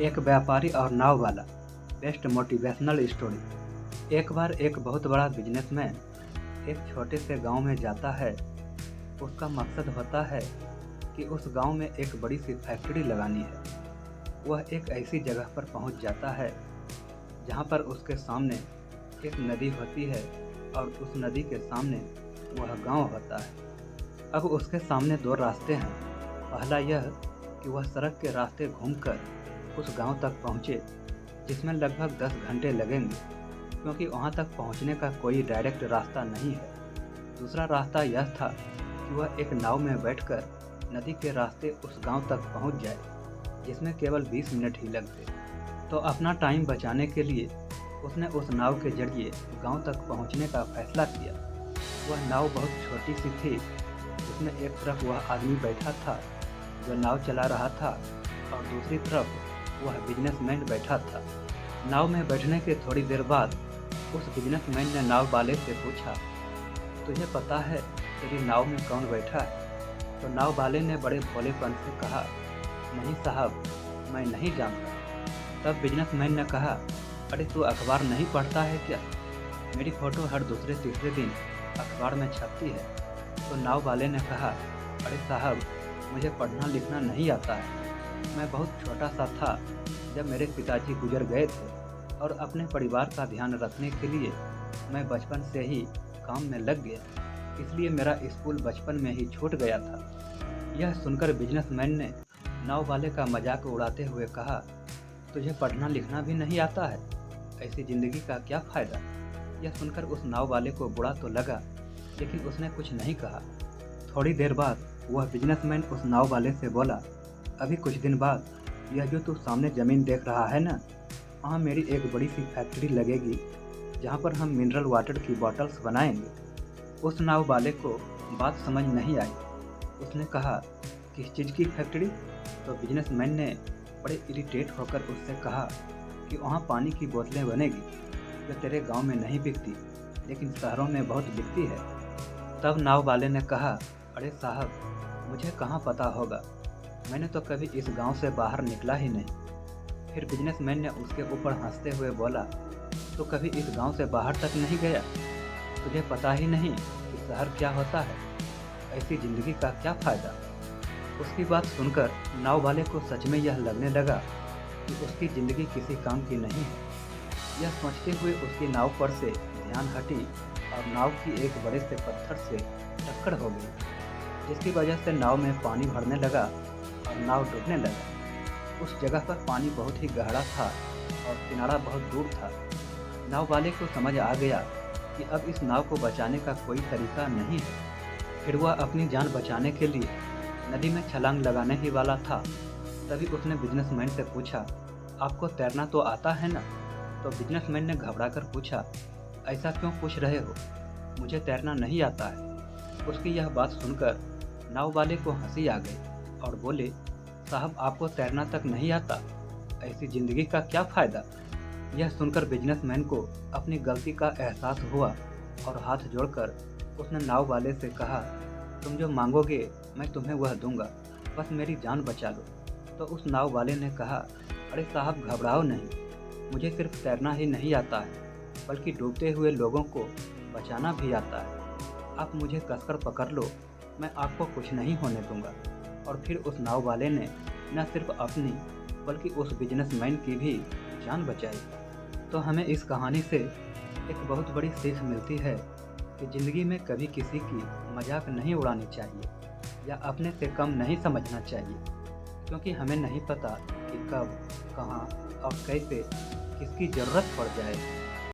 एक व्यापारी और नाव वाला। Best motivational story. एक बार एक बहुत बड़ा बिजनेसमैन एक छोटे से गांव में जाता है। उसका मकसद होता है कि उस गांव में एक बड़ी सी फैक्ट्री लगानी है। वह एक ऐसी जगह पर पहुंच जाता है जहां पर उसके सामने एक नदी होती है और उस नदी के सामने वह गांव होता है। अब उसके सामने दो रास्ते हैं। पहला यह कि वह सड़क के रास्ते घूमकर उस गांव तक पहुंचे, जिसमें लगभग 10 घंटे लगेंगे, क्योंकि वहां तक पहुंचने का कोई डायरेक्ट रास्ता नहीं है। दूसरा रास्ता यह था कि वह एक नाव में बैठकर नदी के रास्ते उस गांव तक पहुंच जाए, जिसमें केवल 20 मिनट ही लगते। तो अपना टाइम बचाने के लिए उसने उस नाव के जरिए गांव तक पहुंचने का फैसला किया। वह नाव बहुत छोटी सी थी, जिसमें एक तरफ वह आदमी बैठा था जो नाव चला रहा था और दूसरी तरफ वह बिजनेसमैन बैठा था। नाव में बैठने के थोड़ी देर बाद उस बिजनेसमैन ने नाव वाले से पूछा, तुझे पता है तेरी नाव में कौन बैठा है? तो नाव वाले ने बड़े भोलेपन से कहा, नहीं साहब, मैं नहीं जानता। तब बिजनेसमैन ने कहा, अरे तू अखबार नहीं पढ़ता है क्या? मेरी फ़ोटो हर दूसरे तीसरे दिन अखबार में छपती है। तो नाव वाले ने कहा, अरे साहब, मुझे पढ़ना लिखना नहीं आता है। मैं बहुत छोटा सा था जब मेरे पिताजी गुजर गए थे और अपने परिवार का ध्यान रखने के लिए मैं बचपन से ही काम में लग गया, इसलिए मेरा स्कूल बचपन में ही छूट गया था। यह सुनकर बिजनेसमैन ने नाव वाले का मजाक उड़ाते हुए कहा, तुझे पढ़ना लिखना भी नहीं आता है? ऐसी ज़िंदगी का क्या फ़ायदा? यह सुनकर उस नाव वाले को बुरा तो लगा, लेकिन उसने कुछ नहीं कहा। थोड़ी देर बाद वह बिजनेसमैन उस नाव वाले से बोला, अभी कुछ दिन बाद यह जो तू सामने ज़मीन देख रहा है ना, वहाँ मेरी एक बड़ी सी फैक्ट्री लगेगी, जहाँ पर हम मिनरल वाटर की बॉटल्स बनाएंगे। उस नाव वाले को बात समझ नहीं आई। उसने कहा, किस चीज़ की फैक्ट्री? तो बिजनेसमैन ने बड़े इरिटेट होकर उससे कहा कि वहाँ पानी की बोतलें बनेगी, जो तेरे गांव में नहीं बिकती, लेकिन शहरों में बहुत बिकती है। तब नाव वाले ने कहा, अरे साहब, मुझे कहाँ पता होगा, मैंने तो कभी इस गांव से बाहर निकला ही नहीं। फिर बिजनेसमैन ने उसके ऊपर हंसते हुए बोला, तो कभी इस गांव से बाहर तक नहीं गया? तुझे पता ही नहीं कि शहर क्या होता है? ऐसी ज़िंदगी का क्या फ़ायदा? उसकी बात सुनकर नाव वाले को सच में यह लगने लगा कि उसकी ज़िंदगी किसी काम की नहीं है। यह सोचते हुए उसकी नाव पर से ध्यान हटी और नाव की एक बड़े से पत्थर से टक्कर हो गई, जिसकी वजह से नाव में पानी भरने लगा और नाव डूबने लगा। उस जगह पर पानी बहुत ही गहरा था और किनारा बहुत दूर था। नाव वाले को समझ आ गया कि अब इस नाव को बचाने का कोई तरीका नहीं है। फिर वह अपनी जान बचाने के लिए नदी में छलांग लगाने ही वाला था। तभी उसने बिजनेसमैन से पूछा, आपको तैरना तो आता है ना? तो बिजनेसमैन ने घबराकर पूछा, ऐसा क्यों पूछ रहे हो? मुझे तैरना नहीं आता है। उसकी यह बात सुनकर नाव वाले को हंसी आ गई और बोले, साहब, आपको तैरना तक नहीं आता? ऐसी ज़िंदगी का क्या फ़ायदा? यह सुनकर बिजनेसमैन को अपनी गलती का एहसास हुआ और हाथ जोड़कर उसने नाव वाले से कहा, तुम जो मांगोगे मैं तुम्हें वह दूंगा, बस मेरी जान बचा लो। तो उस नाव वाले ने कहा, अरे साहब, घबराओ नहीं, मुझे सिर्फ तैरना ही नहीं आता है, बल्कि डूबते हुए लोगों को बचाना भी आता है। आप मुझे कसकर पकड़ लो, मैं आपको कुछ नहीं होने दूंगा। और फिर उस नाव वाले ने न सिर्फ अपनी बल्कि उस बिजनेसमैन की भी जान बचाई। तो हमें इस कहानी से एक बहुत बड़ी सीख मिलती है कि ज़िंदगी में कभी किसी की मजाक नहीं उड़ानी चाहिए या अपने से कम नहीं समझना चाहिए, क्योंकि हमें नहीं पता कि कब, कहाँ और कैसे किसकी ज़रूरत पड़ जाए।